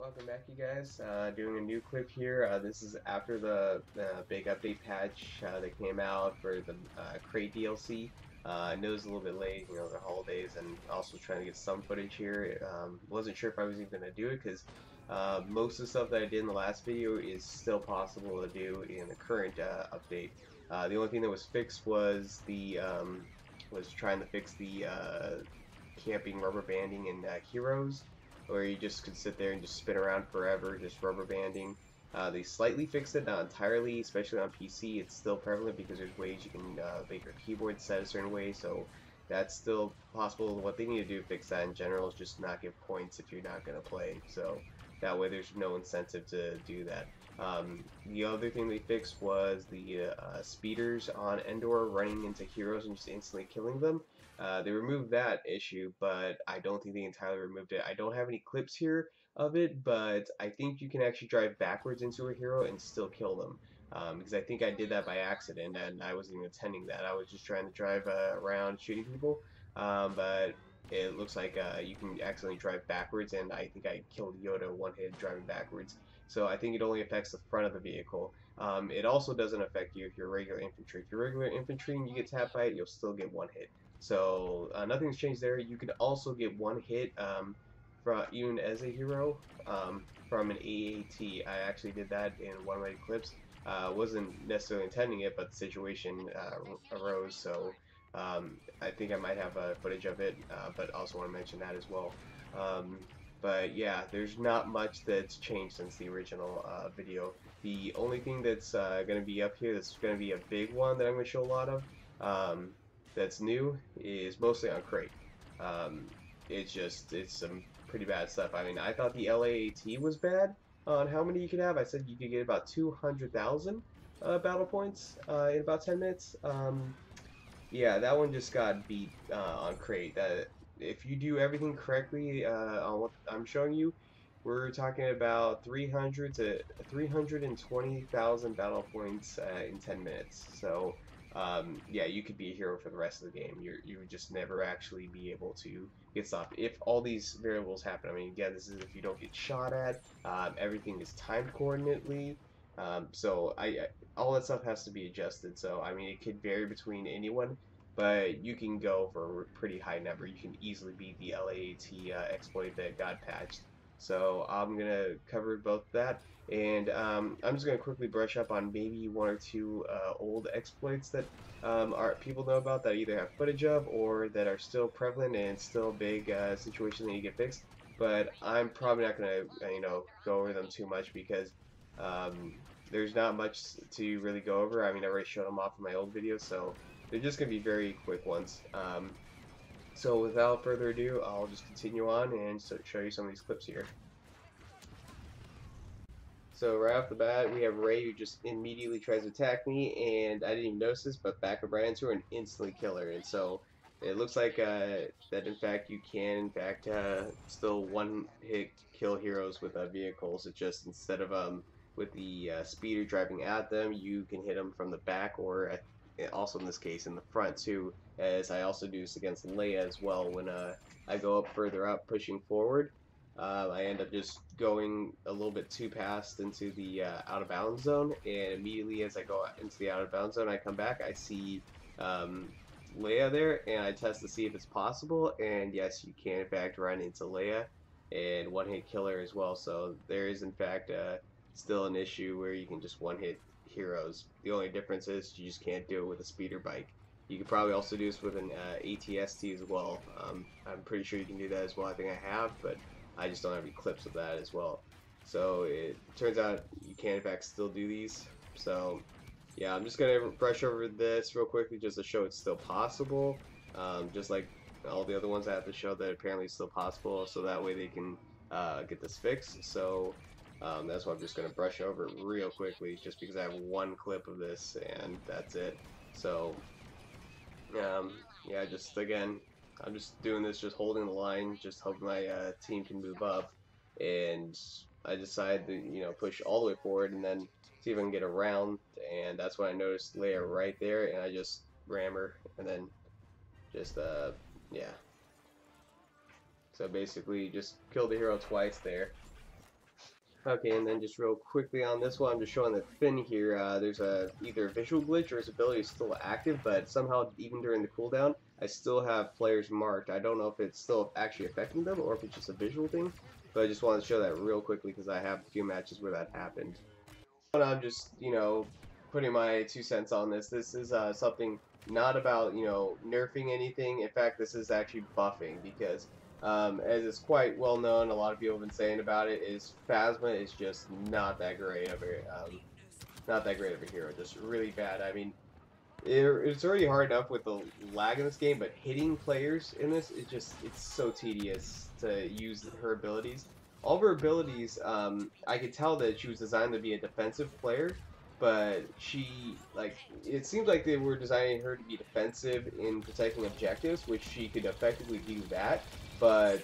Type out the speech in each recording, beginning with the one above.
welcome back, you guys. Doing a new clip here. This is after the big update patch that came out for the Crait DLC. I know it's a little bit late, the holidays, and also trying to get some footage here. Wasn't sure if I was even going to do it because most of the stuff that I did in the last video is still possible to do in the current update. The only thing that was fixed was was trying to fix the camping rubber banding in Heroes, where you just could sit there and just spin around forever, just rubber banding. They slightly fixed it, not entirely, especially on PC. It's still prevalent because there's ways you can make your keyboard set a certain way, so that's still possible. What they need to do to fix that in general is just not give points if you're not going to play, so that way there's no incentive to do that. The other thing they fixed was the speeders on Endor running into heroes and just instantly killing them. They removed that issue, but I don't think they entirely removed it. I don't have any clips here of it, but I think you can actually drive backwards into a hero and still kill them. Because I think I did that by accident, and I wasn't even intending that. I was just trying to drive around shooting people, but it looks like you can accidentally drive backwards, and I think I killed Yoda one hit driving backwards. So I think it only affects the front of the vehicle. It also doesn't affect you if you're regular infantry. If you're regular infantry and you get tapped by it, you'll still get one hit. So nothing's changed there. You could also get one hit from even as a hero from an AAT. I actually did that in one of my clips. Wasn't necessarily intending it, but the situation arose. So I think I might have footage of it, but also want to mention that as well. But yeah, there's not much that's changed since the original video. The only thing that's going to be up here that's going to be a big one that I'm going to show a lot of that's new is mostly on Crait. It's some pretty bad stuff. I mean, I thought the LAAT was bad on how many you could have. I said you could get about 200,000 battle points in about 10 minutes. Yeah, that one just got beat on Crait. That if you do everything correctly on what I'm showing you, we're talking about 300 to 320,000 battle points in 10 minutes. So yeah, you could be a hero for the rest of the game. You would just never actually be able to get stopped if all these variables happen. I mean, again, this is if you don't get shot at. Everything is timed coordinately. So all that stuff has to be adjusted. So I mean, it could vary between anyone, but you can go for a pretty high number. You can easily beat the LAAT exploit that got patched. So I'm gonna cover both that, and I'm just gonna quickly brush up on maybe one or two old exploits that people know about that either have footage of or that are still prevalent and still a big situation that you get fixed. But I'm probably not gonna go over them too much because um, there's not much to really go over. I mean, I already showed them off in my old video, so they're just gonna be very quick ones. So without further ado, I'll just continue on and show you some of these clips here. So right off the bat, we have Ray who just immediately tries to attack me, and I didn't even notice this, but back up right into her and instantly kill her. And so it looks like that in fact you can in fact still one-hit kill heroes with vehicles. It just instead of with the speeder driving at them, you can hit them from the back or also in this case in the front too. As I also do this against Leia as well when I go up further up pushing forward. I end up just going a little bit too past into the out of bounds zone, and immediately as I go into the out of bounds zone, I come back, I see Leia there, and I test to see if it's possible, and yes, you can in fact run into Leia and one-hit kill her as well, so there is in fact still an issue where you can just one-hit heroes. The only difference is you just can't do it with a speeder bike. You could probably also do this with an ATST as well. I'm pretty sure you can do that as well. I think I have, but I just don't have any clips of that as well. So it turns out you can in fact still do these. So yeah, I'm just gonna brush over this real quickly just to show it's still possible. Just like all the other ones, I have to show that apparently it's still possible, so that way they can get this fixed. So that's why I'm just gonna brush over it real quickly, just because I have one clip of this and that's it. So yeah, just again, I'm just doing this, just holding the line, just hoping my team can move up, and I decide to push all the way forward and then see if I can get around, and that's when I noticed Leia right there, and I just ram her, and then just yeah. So basically, just killed the hero twice there. Okay, and then just real quickly on this one, I'm just showing the fin here. There's either a visual glitch or his ability is still active, but somehow even during the cooldown, I still have players marked. I don't know if it's still actually affecting them or if it's just a visual thing, but I just wanted to show that real quickly because I have a few matches where that happened. But I'm just, putting my 2 cents on this. This is something not about, nerfing anything. In fact, this is actually buffing because, as it's quite well known, a lot of people have been saying about it, is Phasma is just not that great of a hero. Just really bad. I mean, it's already hard enough with the lag in this game, but hitting players in this is it's so tedious to use her abilities. All of her abilities, I could tell that she was designed to be a defensive player, but it seems like they were designing her to be defensive in protecting objectives, which she could effectively do that, but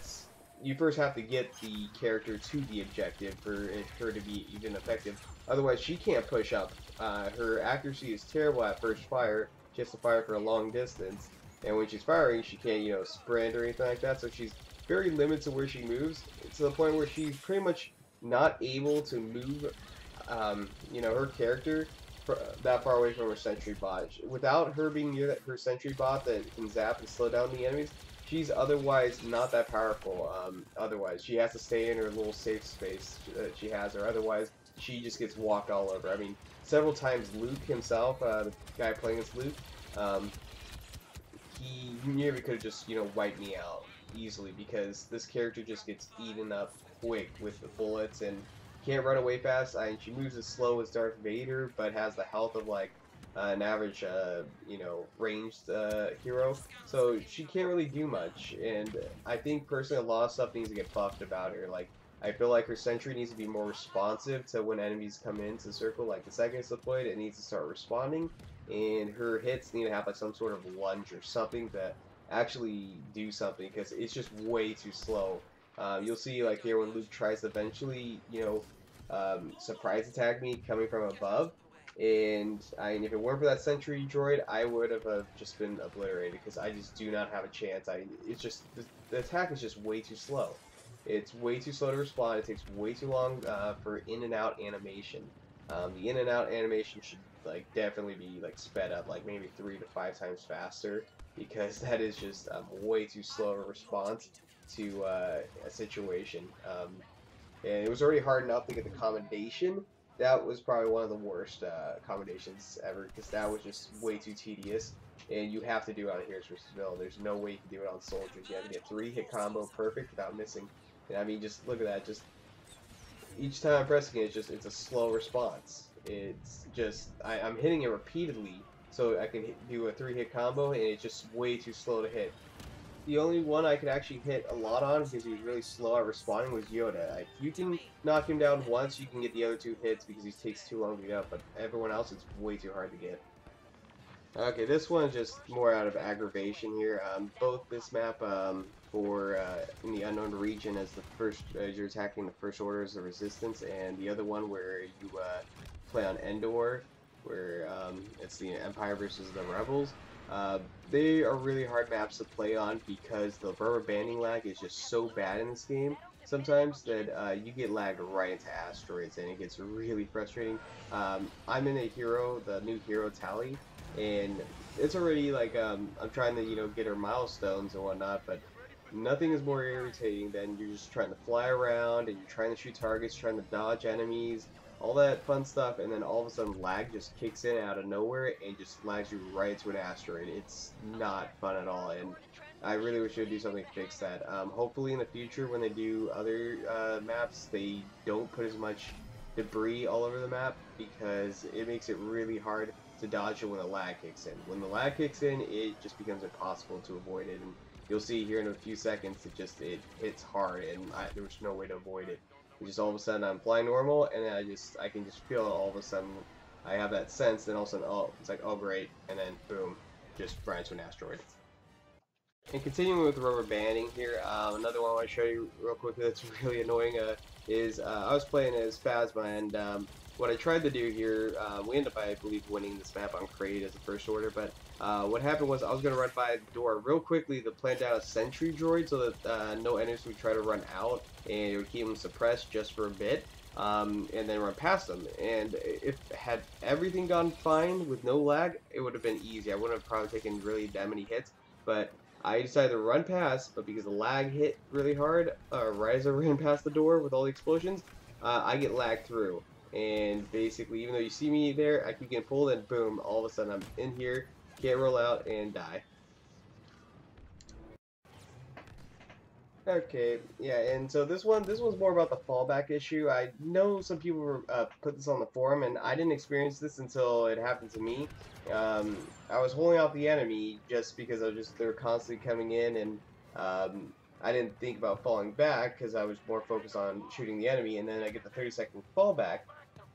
you first have to get the character to the objective for her to be even effective. Otherwise, she can't push up. Her accuracy is terrible at first fire. She has to fire for a long distance, and when she's firing, she can't, sprint or anything like that. So she's very limited to where she moves, to the point where she's pretty much not able to move, her character that far away from her sentry bot. Without her being near her sentry bot that can zap and slow down the enemies, she's otherwise not that powerful. Otherwise, she has to stay in her little safe space that she has, or otherwise she just gets walked all over. I mean, several times Luke himself, the guy playing as Luke, um, he nearly could have just, wiped me out easily because this character just gets eaten up quick with the bullets and can't run away fast. She moves as slow as Darth Vader, but has the health of like an average, ranged hero. So she can't really do much. And I think personally, a lot of stuff needs to get buffed about her. Like I feel like her sentry needs to be more responsive to when enemies come into the circle. Like the second it's deployed, it needs to start responding, and her hits need to have like some sort of lunge or something to actually do something because it's just way too slow. You'll see like here when Luke tries to eventually, surprise attack me coming from above, and if it weren't for that sentry droid, I would have just been obliterated because I just do not have a chance. It's just the attack is just way too slow. It's way too slow to respond. It takes way too long for in and out animation. The in and out animation should like definitely be like sped up, like maybe 3 to 5 times faster, because that is just way too slow of a response to a situation. And it was already hard enough to get the commendation. That was probably one of the worst commendations ever, because that was just way too tedious. And you have to do it on Heroes vs. Villain. There's no way you can do it on Soldiers. You have to get 3-hit combo perfect without missing. And I mean, just look at that. Just each time I'm pressing it, it's a slow response. It's just I'm hitting it repeatedly, so I can do a 3-hit combo, and it's just way too slow to hit. The only one I could actually hit a lot on because he was really slow at responding was Yoda. If you can knock him down once, you can get the other 2 hits because he takes too long to get up, but everyone else it's way too hard to get. Okay, this one's just more out of aggravation here. Both this map for in the unknown region as the first as you're attacking the First Order as the Resistance, and the other one where you play on Endor, where it's the Empire versus the Rebels. They are really hard maps to play on because the rubber banding lag is just so bad in this game sometimes that you get lagged right into asteroids, and it gets really frustrating. I'm in a hero, the new hero Tally, and it's already like I'm trying to get her milestones and whatnot, but nothing is more irritating than you're just trying to fly around and you're trying to shoot targets, trying to dodge enemies, all that fun stuff, and then all of a sudden lag just kicks in out of nowhere and just lags you right to an asteroid. It's not fun at all, and I really wish they would do something to fix that. Hopefully in the future when they do other maps, they don't put as much debris all over the map because it makes it really hard to dodge it when the lag kicks in. When the lag kicks in, it just becomes impossible to avoid it, and you'll see here in a few seconds it hits hard, and there was no way to avoid it. Just all of a sudden I'm flying normal, and then I can just feel it all of a sudden. I have that sense, then all of a sudden, oh, it's like, oh great, and then boom, just right into an asteroid. And continuing with rubber banding here, another one I want to show you real quickly that's really annoying is I was playing as Phasma, and what I tried to do here, we ended up, I believe, winning this map on Crait as a first order, but what happened was I was going to run by the door real quickly to plant down a sentry droid so that no enemies would try to run out, and it would keep them suppressed just for a bit. And then run past them. And if had everything gone fine with no lag, it would have been easy. I wouldn't have probably taken really that many hits. But I decided to run past, but because the lag hit really hard, right as I ran past the door with all the explosions, I get lagged through. And basically, even though you see me there, I keep getting pulled, and boom, all of a sudden I'm in here, can't roll out, and die. Okay, yeah, and so this one's more about the fallback issue. I know some people put this on the forum, and I didn't experience this until it happened to me. I was holding out the enemy just because they were constantly coming in, and I didn't think about falling back because I was more focused on shooting the enemy, and then I get the 30-second fallback.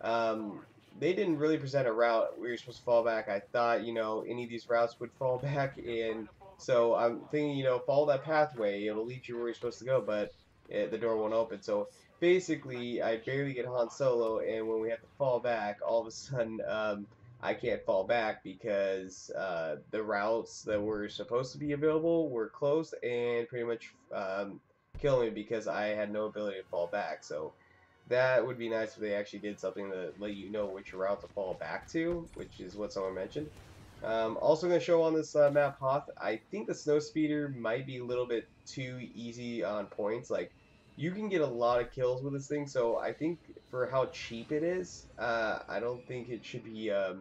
Um, they didn't really present a route where you're supposed to fall back. I thought, any of these routes would fall back, and so I'm thinking, follow that pathway. It'll lead you where you're supposed to go, but the door won't open. So basically, I barely get Han Solo, and when we have to fall back, all of a sudden, I can't fall back because the routes that were supposed to be available were closed and pretty much kill me because I had no ability to fall back. So that would be nice if they actually did something to let you know which route to fall back to, which is what someone mentioned. Also going to show on this map Hoth, I think the snow speeder might be a little bit too easy on points. Like, you can get a lot of kills with this thing, so I think for how cheap it is, I don't think it should be, uh,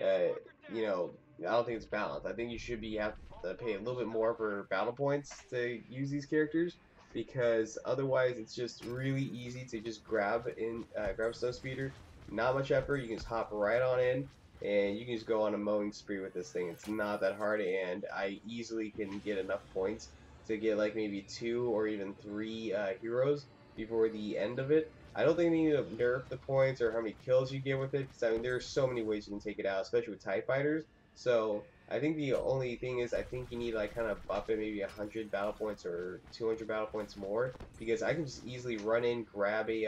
you know, I don't think it's balanced. I think you should be have to pay a little bit more for battle points to use these characters because otherwise it's just really easy to just grab a snow speeder. Not much effort. You can just hop right on in and you can just go on a mowing spree with this thing. It's not that hard, and I easily can get enough points to get like maybe 2 or even 3 heroes before the end of it. I don't think they need to nerf the points or how many kills you get with it, because I mean there are so many ways you can take it out, especially with TIE fighters. So I think the only thing is I think you need to like kind of buff it maybe 100 battle points or 200 battle points more, because I can just easily run in, grab a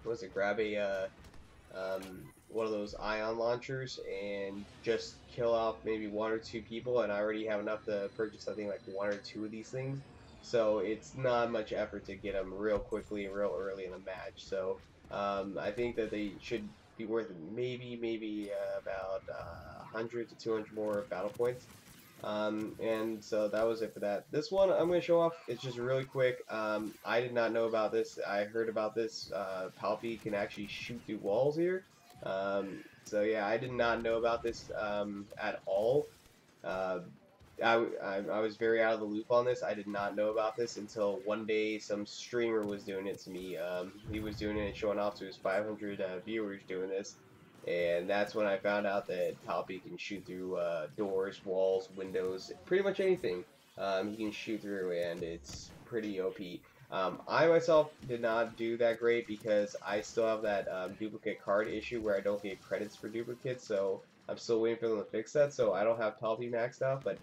what was it, grab a one of those ion launchers and just kill off maybe 1 or 2 people, and I already have enough to purchase I think like 1 or 2 of these things. So it's not much effort to get them real quickly and real early in the match. So I think that they should be worth maybe about 100 to 200 more battle points. And so that was it for that. This one I'm going to show off. It's just really quick. I did not know about this. I heard about this. Palpy can actually shoot through walls here. So yeah, I did not know about this at all. Uh, I was very out of the loop on this. I did not know about this until one day some streamer was doing it to me. He was doing it and showing off to his 500 viewers doing this. And that's when I found out that Palpy can shoot through doors, walls, windows, pretty much anything. He can shoot through, and it's pretty OP. I myself did not do that great because I still have that duplicate card issue where I don't get credits for duplicates, so I'm still waiting for them to fix that. So I don't have Palpy maxed out, but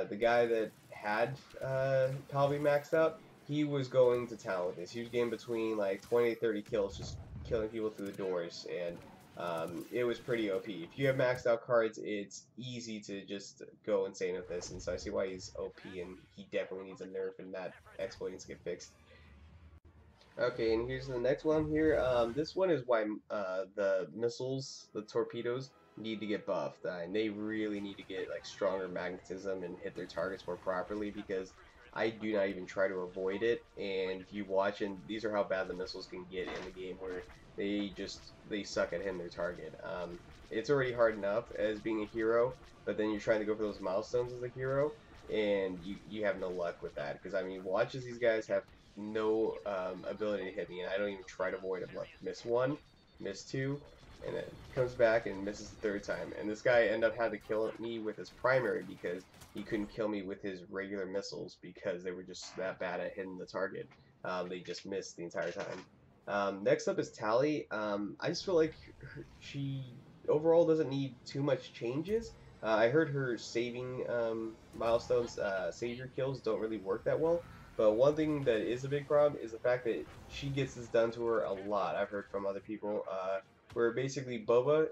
the guy that had Palpy maxed out, he was going to town with this. He was getting between like 20 to 30 kills just killing people through the doors, and it was pretty OP. If you have maxed out cards, it's easy to just go insane with this, and so I see why he's OP, and he definitely needs a nerf, and that exploit needs to get fixed. Okay, and here's the next one here. This one is why the missiles, the torpedoes, need to get buffed. And they really need to get like stronger magnetism and hit their targets more properly, because I do not even try to avoid it. And if you watch, and these are how bad the missiles can get in the game, where they suck at hitting their target. It's already hard enough as being a hero, but then you're trying to go for those milestones as a hero, and you have no luck with that. Because I mean, watch as these guys have no ability to hit me, and I don't even try to avoid him. Like, miss one, miss two, and then comes back and misses the third time. And this guy ended up having to kill me with his primary because he couldn't kill me with his regular missiles because they were just that bad at hitting the target. They just missed the entire time. Next up is Tally. I just feel like she overall doesn't need too much changes. I heard her saving milestones, savior kills don't really work that well. But one thing that is a big problem is the fact that she gets this done to her a lot. I've heard from other people, where basically Boba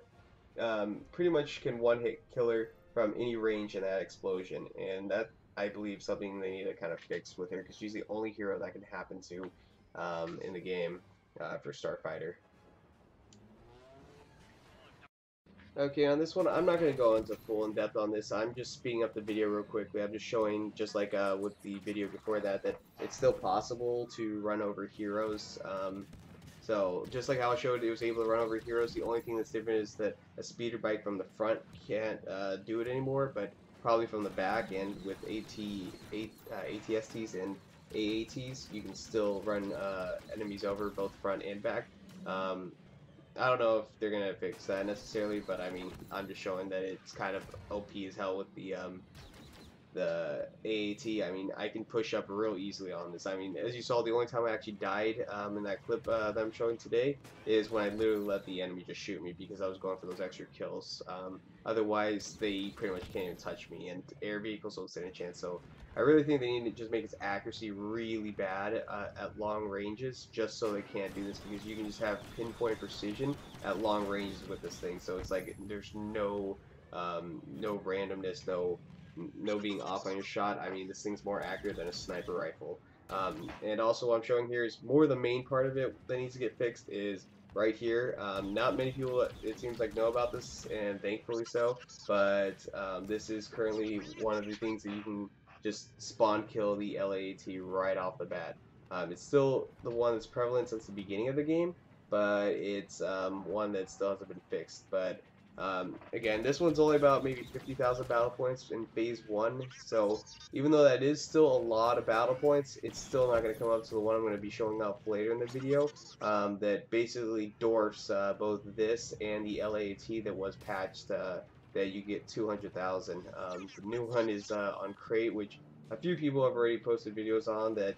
pretty much can one-hit kill her from any range in that explosion, and that I believe something they need to kind of fix with her because she's the only hero that can happen to in the game for Starfighter. Okay, on this one, I'm not going to go into full in depth on this. I'm just speeding up the video real quickly. I'm just showing, just like with the video before that, that it's still possible to run over heroes. So just like how I showed, it was able to run over heroes. The only thing that's different is that a speeder bike from the front can't do it anymore, but probably from the back and with ATSTs and AATs, you can still run enemies over both front and back. Um, I don't know if they're gonna fix that necessarily, but I mean, I'm just showing that it's kind of OP as hell with the AAT. I mean, I can push up real easily on this. I mean, as you saw, the only time I actually died in that clip that I'm showing today is when I literally let the enemy just shoot me because I was going for those extra kills. Otherwise, they pretty much can't even touch me, and air vehicles don't stand a chance. So I really think they need to just make its accuracy really bad at long ranges, just so they can't do this, because you can just have pinpoint precision at long ranges with this thing. So it's like there's no randomness, no being off on your shot. I mean, this thing's more accurate than a sniper rifle. And also what I'm showing here is more the main part of it that needs to get fixed is right here. Not many people, it seems like, know about this, and thankfully so, but this is currently one of the things that you can just spawn kill the LAAT right off the bat. It's still the one that's prevalent since the beginning of the game, but it's one that still hasn't been fixed. But again, this one's only about maybe 50,000 battle points in phase 1, so even though that is still a lot of battle points, it's still not going to come up to the one I'm going to be showing off later in the video, that basically dwarfs both this and the LAAT that was patched, that you get 200,000. The new one is on Crait, which a few people have already posted videos on that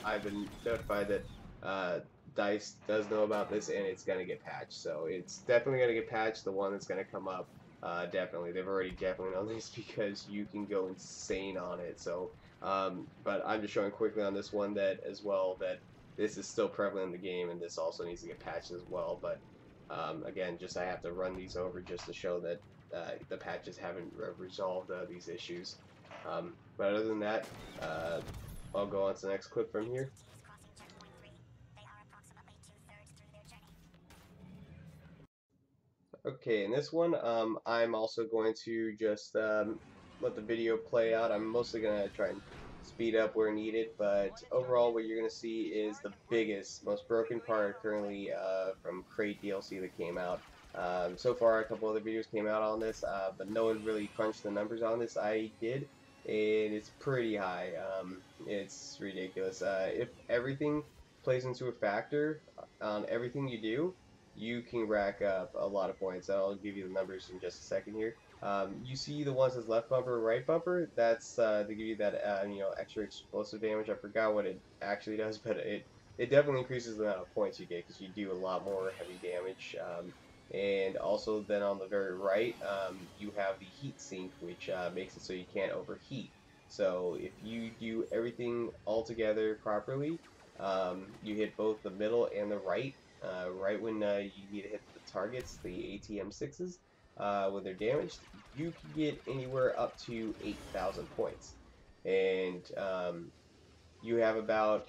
I've been notified that DICE does know about this, and it's going to get patched. So it's definitely going to get patched, the one that's going to come up. Definitely. They've already definitely known this because you can go insane on it. So, but I'm just showing quickly on this one that as well that this is still prevalent in the game, and this also needs to get patched as well. But again, just I have to run these over just to show that the patches haven't resolved these issues. But other than that, I'll go on to the next clip from here. Okay, in this one, I'm also going to just let the video play out. I'm mostly going to try and speed up where needed, but overall what you're going to see is the biggest, most broken part currently from Crait DLC that came out. So far, a couple other videos came out on this, but no one really crunched the numbers on this. I did, and it's pretty high. It's ridiculous. If everything plays into a factor on everything you do, you can rack up a lot of points. I'll give you the numbers in just a second here. You see the ones as left bumper, right bumper. That's to give you that extra explosive damage. I forgot what it actually does, but it definitely increases the amount of points you get because you do a lot more heavy damage. And also then on the very right, you have the heat sink, which makes it so you can't overheat. So if you do everything all together properly, you hit both the middle and the right, right when you need to hit the targets, the ATM6s, when they're damaged, you can get anywhere up to 8,000 points. And you have about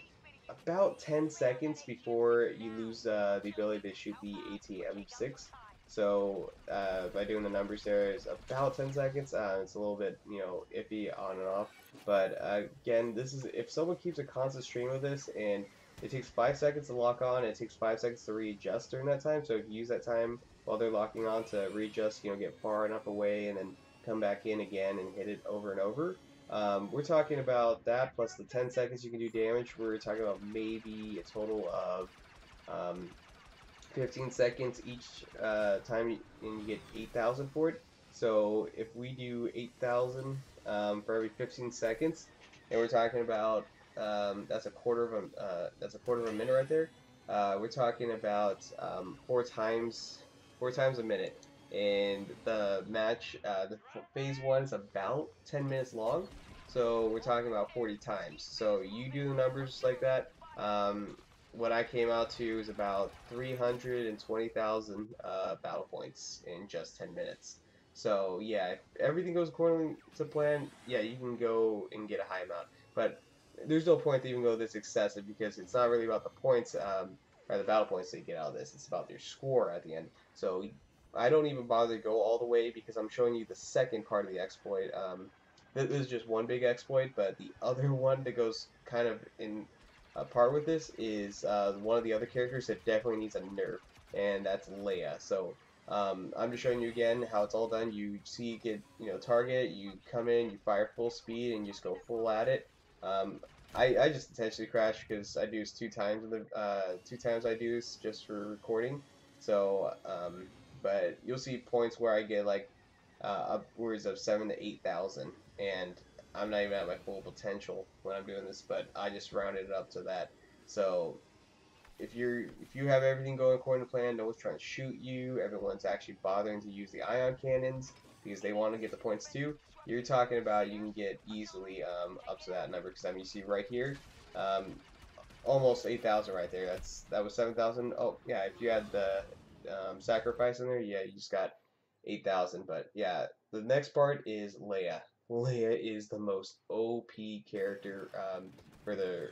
10 seconds before you lose the ability to shoot the ATM6. So by doing the numbers there is about 10 seconds. It's a little bit, iffy on and off. But again, this is if someone keeps a constant stream of this, and it takes 5 seconds to lock on, it takes 5 seconds to readjust during that time. So if you use that time while they're locking on to readjust, get far enough away and then come back in again and hit it over and over, we're talking about that plus the 10 seconds you can do damage. We're talking about maybe a total of um, 15 seconds each time, and you get 8,000 for it. So if we do 8,000 for every 15 seconds, and we're talking about that's a quarter of a minute right there. We're talking about four times a minute. and the match, the phase 1 is about 10 minutes long, so we're talking about 40 times. So you do the numbers like that. What I came out to is about 320,000 battle points in just 10 minutes. So yeah, if everything goes according to plan, yeah, you can go and get a high amount. But there's no point to even go this excessive because it's not really about the points, or the battle points that you get out of this. It's about your score at the end. So I don't even bother to go all the way because I'm showing you the second part of the exploit. This is just one big exploit, but the other one that goes kind of in part with this is one of the other characters that definitely needs a nerf, and that's Leia. So I'm just showing you again how it's all done. You see, get target, you come in, you fire full speed, and you just go full at it. Um, I just intentionally crashed because I do this 2 times in the 2 times I do this just for recording. So but you'll see points where I get like upwards of 7 to 8,000, and I'm not even at my full potential when I'm doing this, but I just rounded it up to that. So if you have everything going according to plan, no one's trying to shoot you, everyone's actually bothering to use the ion cannons because they want to get the points too. You're talking about you can get easily up to that number because I mean you see right here, um, almost 8,000 right there. That was 7,000. Oh yeah, if you had the sacrifice in there, yeah, you just got 8,000. But yeah, the next part is Leia. Leia is the most OP character for the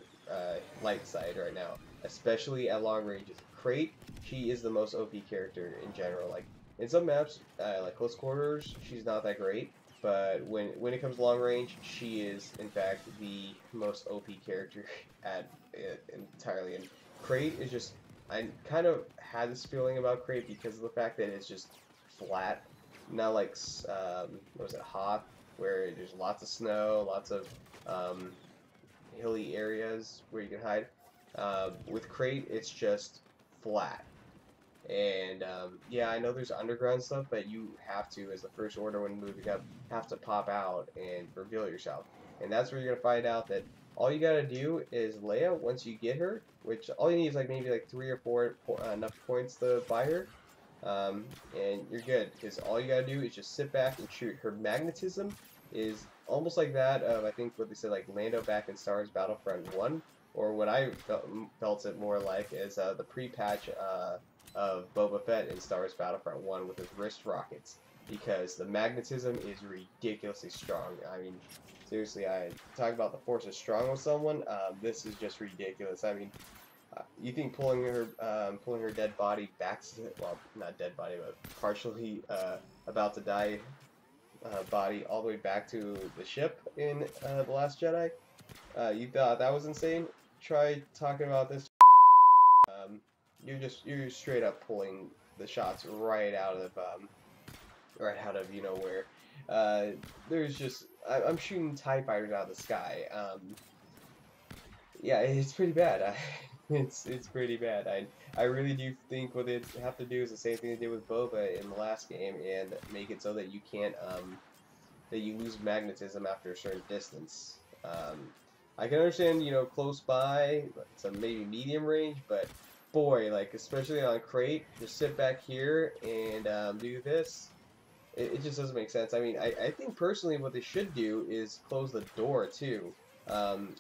light side right now, especially at long ranges. Crait, she is the most OP character in general. Like in some maps, like close quarters, she's not that great. But when it comes to long range, she is in fact the most OP character at it entirely. And Crait is just, I kind of had this feeling about Crait because of the fact that it's just flat, not like what was it, Hoth, where there's lots of snow, lots of um, hilly areas where you can hide. With Crait, it's just flat. And yeah, I know there's underground stuff, but you have to, as the first order when moving up, have to pop out and reveal yourself. And that's where you're gonna find out that all you gotta do is Leia. Once you get her, which all you need is like maybe like 3 or 4 enough points to buy her, and you're good because all you gotta do is just sit back and shoot. Her magnetism is almost like that of I think what they said like Lando back in Star Wars Battlefront 1, or what I felt it more like is the pre-patch of Boba Fett in Star Wars Battlefront 1 with his wrist rockets, because the magnetism is ridiculously strong. I mean, seriously, I talk about the force is strong with someone. This is just ridiculous. I mean, you think pulling her dead body back to, well, not dead body, but partially about to die body all the way back to the ship in The Last Jedi? You thought that was insane? Try talking about this. Um, you're straight up pulling the shots right out of you know where. There's just I'm shooting TIE fighters out of the sky. Yeah, it's pretty bad. It's pretty bad. I really do think what they have to do is the same thing they did with Boba in the last game and make it so that you can't that you lose magnetism after a certain distance. I can understand, close by, some maybe medium range, but boy, like especially on Crait, just sit back here and do this. It just doesn't make sense. I mean, I think personally what they should do is close the door too.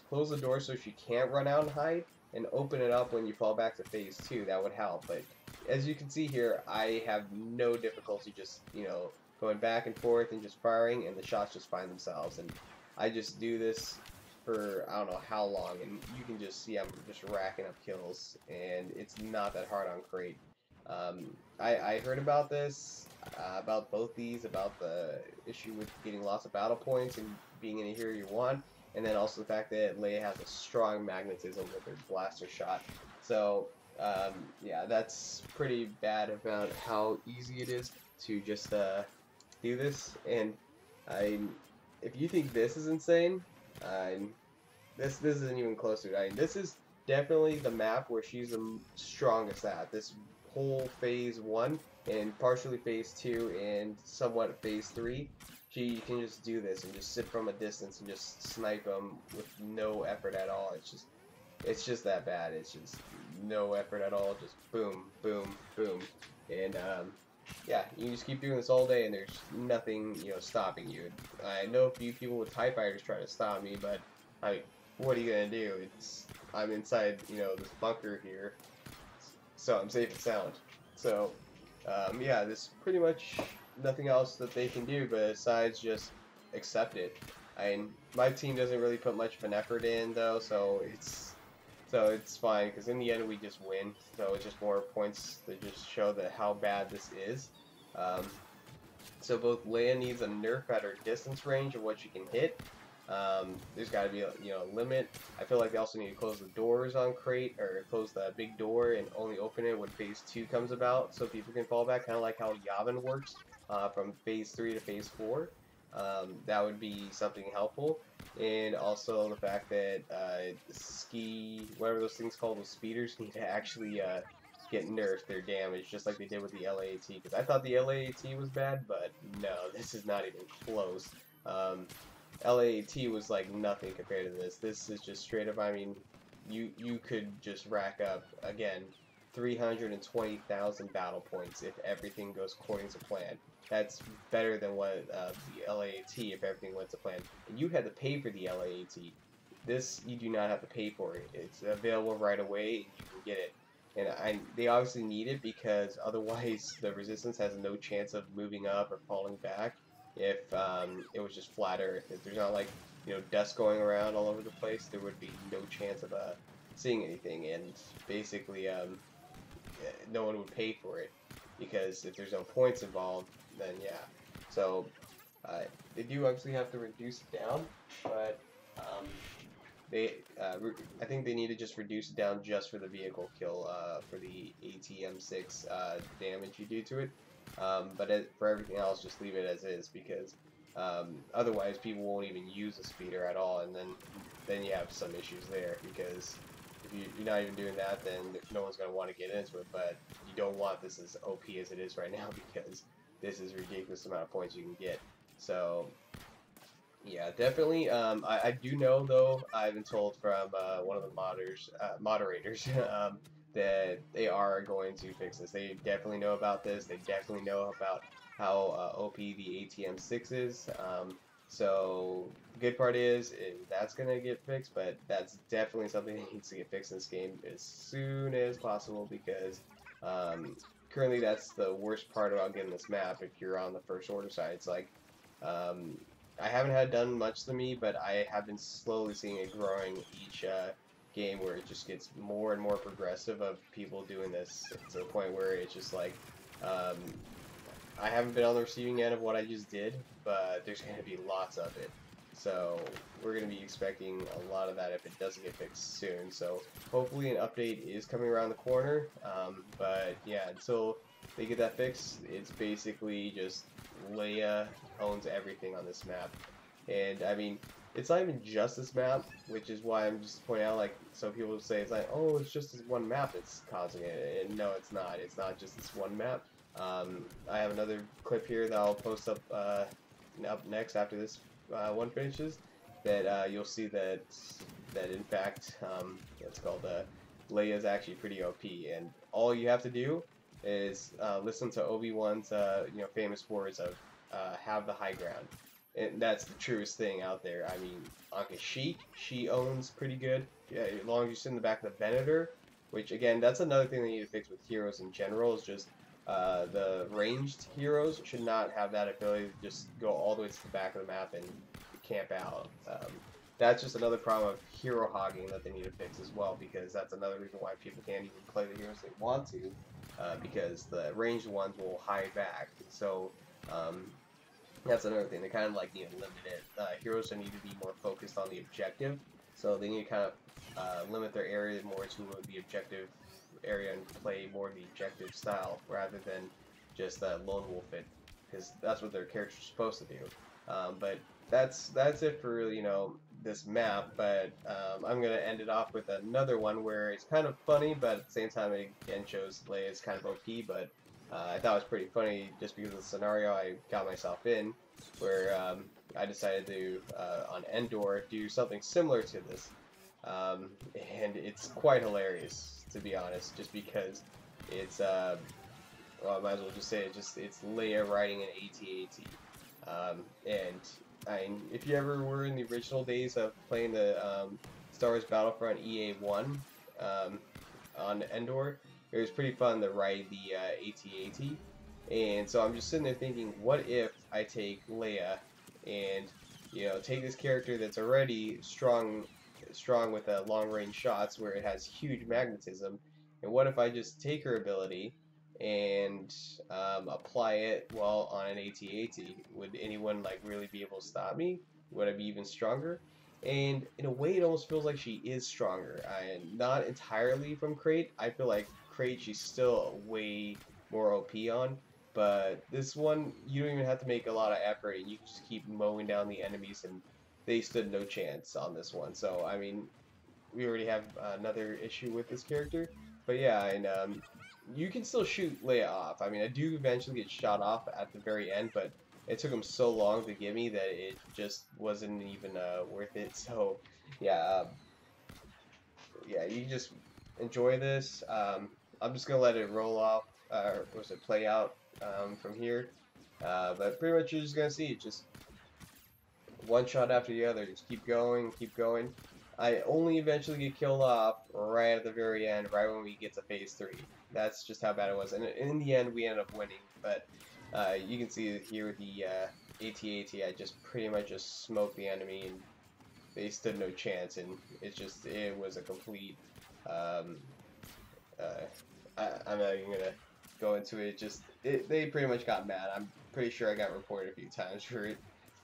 Close the door so she can't run out and hide, and open it up when you fall back to phase 2. That would help. But as you can see here, I have no difficulty just, going back and forth and just firing, and the shots just find themselves. And I just do this for I don't know how long, and you can just see I'm just racking up kills, and it's not that hard on Crait. I heard about this, about both these, about the issue with getting lots of battle points and being in a hero you want, and then also the fact that Leia has a strong magnetism with her blaster shot. So, yeah, that's pretty bad about how easy it is to just do this. And if you think this is insane, this isn't even close to it. This is definitely the map where she's the strongest at. This whole phase 1 and partially phase 2 and somewhat phase 3. She can just do this and just sit from a distance and just snipe them with no effort at all. It's just that bad. It's just no effort at all. Just boom, boom, boom. And yeah, you just keep doing this all day, and there's nothing, stopping you. I know a few people with TIE fighters try to stop me, but what are you gonna do? I'm inside, this bunker here, so I'm safe and sound. So, yeah, there's pretty much nothing else that they can do besides just accept it. My team doesn't really put much of an effort in though, so it's fine because in the end we just win. So it's just more points to just show that how bad this is. Um, so both Leia needs a nerf at her distance range of what she can hit. There's got to be a limit. I feel like they also need to close the doors on Crait, or close the big door and only open it when Phase 2 comes about, so people can fall back, kind of like how Yavin works from Phase 3 to Phase 4. That would be something helpful, and also the fact that whatever those things called, those speeders, need to actually get nerfed their damage, just like they did with the LAAT. Because I thought the LAAT was bad, but no, this is not even close. LAAT was like nothing compared to this. This is just straight up. I mean, you could just rack up again 320,000 battle points if everything goes according to plan. That's better than what the LAAT if everything went to plan. And you had to pay for the LAAT. This you do not have to pay for it. It's available right away. And you can get it. And they obviously need it because otherwise the resistance has no chance of moving up or falling back if it was just flat Earth. If there's not like dust going around all over the place, there would be no chance of seeing anything, and basically no one would pay for it because if there's no points involved, then yeah. So they do actually have to reduce it down, but I think they need to just reduce it down just for the vehicle kill, for the ATM-6 damage you do to it. But for everything else, just leave it as is, because otherwise people won't even use a speeder at all, and then you have some issues there, because if you're not even doing that, then no one's going to want to get into it. But you don't want this as OP as it is right now, because this is a ridiculous amount of points you can get. So yeah, definitely. I do know, though, I've been told from one of the moderators that they are going to fix this. They definitely know about this. They definitely know about how OP the ATM-6 is. So the good part is that's going to get fixed, but that's definitely something that needs to get fixed in this game as soon as possible, because currently that's the worst part about getting this map if you're on the First Order side. It's like I haven't had done much to me, but I have been slowly seeing it growing each game, where it just gets more and more progressive of people doing this to the point where it's just like I haven't been on the receiving end of what I just did, but there's going to be lots of it. So we're going to be expecting a lot of that if it doesn't get fixed soon. So hopefully an update is coming around the corner. But yeah, until they get that fixed, it's basically just Leia owns everything on this map. And I mean, it's not even just this map, which is why I'm just pointing out, like, so people say it's like, oh, it's just this one map that's causing it. And no, it's not. It's not just this one map. I have another clip here that I'll post up next after this one finishes, that you'll see that in fact it's called Leia is actually pretty OP, and all you have to do is listen to Obi-Wan's famous words of have the high ground. And that's the truest thing out there. I mean, Anka she owns pretty good, as long as you sit in the back of the Venator, which again, that's another thing they need to fix with heroes in general, is just the ranged heroes should not have that ability to just go all the way to the back of the map and camp out. That's just another problem of hero hogging that they need to fix as well, because that's another reason why people can't even play the heroes they want to, because the ranged ones will hide back. So that's another thing. They kind of like need to limit it. Heroes need to be more focused on the objective, so they need to kind of limit their area more to the objective area and play more the objective style rather than just lone wolf it, because that's what their character's supposed to do. But that's it for this map. But I'm gonna end it off with another one where it's kind of funny, but at the same time it again shows Leia is kind of OP. But I thought it was pretty funny just because of the scenario I got myself in, where I decided to on Endor do something similar to this, and it's quite hilarious, to be honest, just because it's well, I might as well just say it. It's Leia riding an AT-AT. And if you ever were in the original days of playing the Star Wars Battlefront EA1 on Endor, it was pretty fun to ride the AT-AT. And so I'm just sitting there thinking, what if I take Leia and take this character that's already strong with long range shots where it has huge magnetism, and what if I just take her ability and apply it well on an AT-AT? Would anyone like really be able to stop me? Would I be even stronger? And in a way, it almost feels like she is stronger. Not entirely from Crait. I feel like Crait, she's still way more OP on. But this one, you don't even have to make a lot of effort, and you can just keep mowing down the enemies, and they stood no chance on this one. So, I mean, we already have another issue with this character. But yeah, and you can still shoot Leia off. I mean, I do eventually get shot off at the very end, but it took him so long to get me that it just wasn't even worth it. So, yeah, yeah, you just enjoy this. I'm just gonna let it roll off, or was it play out from here. But pretty much you're just gonna see it, just one shot after the other. Just keep going, keep going. I only eventually get killed off right at the very end, right when we get to phase 3. That's just how bad it was. And in the end, we ended up winning. But you can see here with the AT-AT, I just pretty much just smoked the enemy, and they stood no chance. And it was a complete. I'm not even gonna go into it. They pretty much got mad. I'm pretty sure I got reported a few times for it.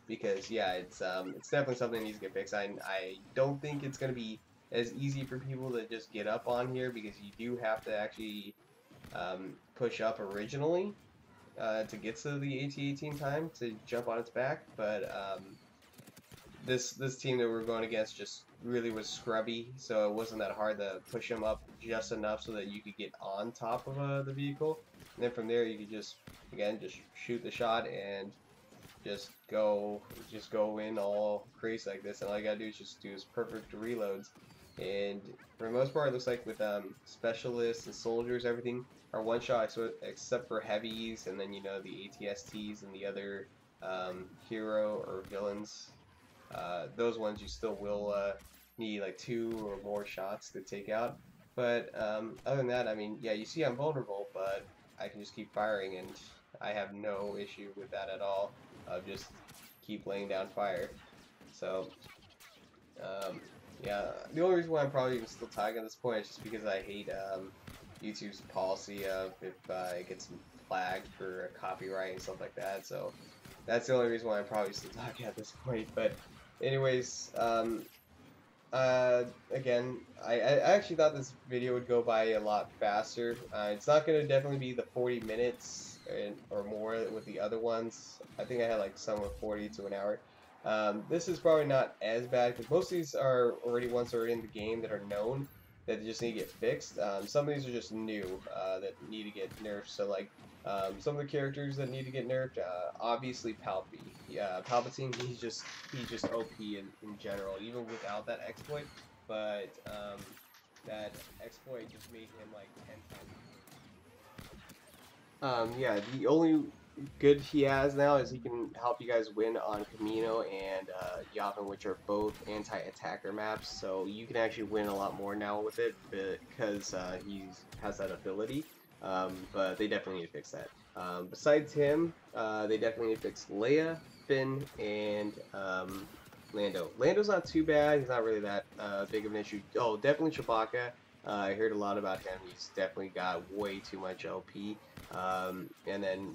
Because yeah, it's definitely something that needs to get fixed. I don't think it's gonna be as easy for people to just get up on here, because you do have to actually push up originally to get to the AT-18 time to jump on its back. But this team that we're going against just really was scrubby, so it wasn't that hard to push them up just enough so that you could get on top of the vehicle, and then from there you could just shoot the shot and just go in all crazy like this, and all you gotta do is just do is perfect reloads. And for the most part, it looks like with specialists and soldiers, everything are one shot except for heavies, and then the ATSTs and the other hero or villains. Those ones you still will need like 2 or more shots to take out. But other than that, I mean, yeah, you see I'm vulnerable, but I can just keep firing, and I have no issue with that at all. Just keep laying down fire. So, yeah, the only reason why I'm probably even still tagging at this point is just because I hate YouTube's policy of if it gets flagged for copyright and stuff like that. So that's the only reason why I'm probably still tagging at this point. But anyways, again, I actually thought this video would go by a lot faster. It's not going to definitely be the 40 minutes or more with the other ones. I think I had like some with 40 to an hour. This is probably not as bad, because most of these are already ones that are in the game that are known that just need to get fixed. Some of these are just new that need to get nerfed. So like some of the characters that need to get nerfed, obviously Palpy. Yeah, Palpatine, he's just OP in general, even without that exploit. But that exploit just made him like 10 times. Yeah, the only good he has now is he can help you guys win on Kamino and Yavin, which are both anti-attacker maps. So you can actually win a lot more now with it because he has that ability. But they definitely need to fix that. Besides him, they definitely need to fix Leia, Finn, and Lando. Lando's not too bad. He's not really that big of an issue. Oh, definitely Chewbacca. I heard a lot about him. He's definitely got way too much LP. And then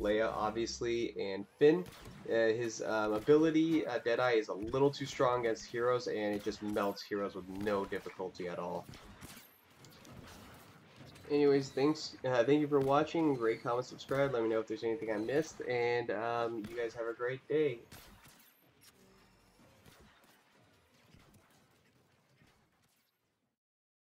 Leia, obviously, and Finn. His ability, Deadeye, is a little too strong against heroes, and it just melts heroes with no difficulty at all. Anyways, thank you for watching. Rate, comment, subscribe. Let me know if there's anything I missed, and you guys have a great day.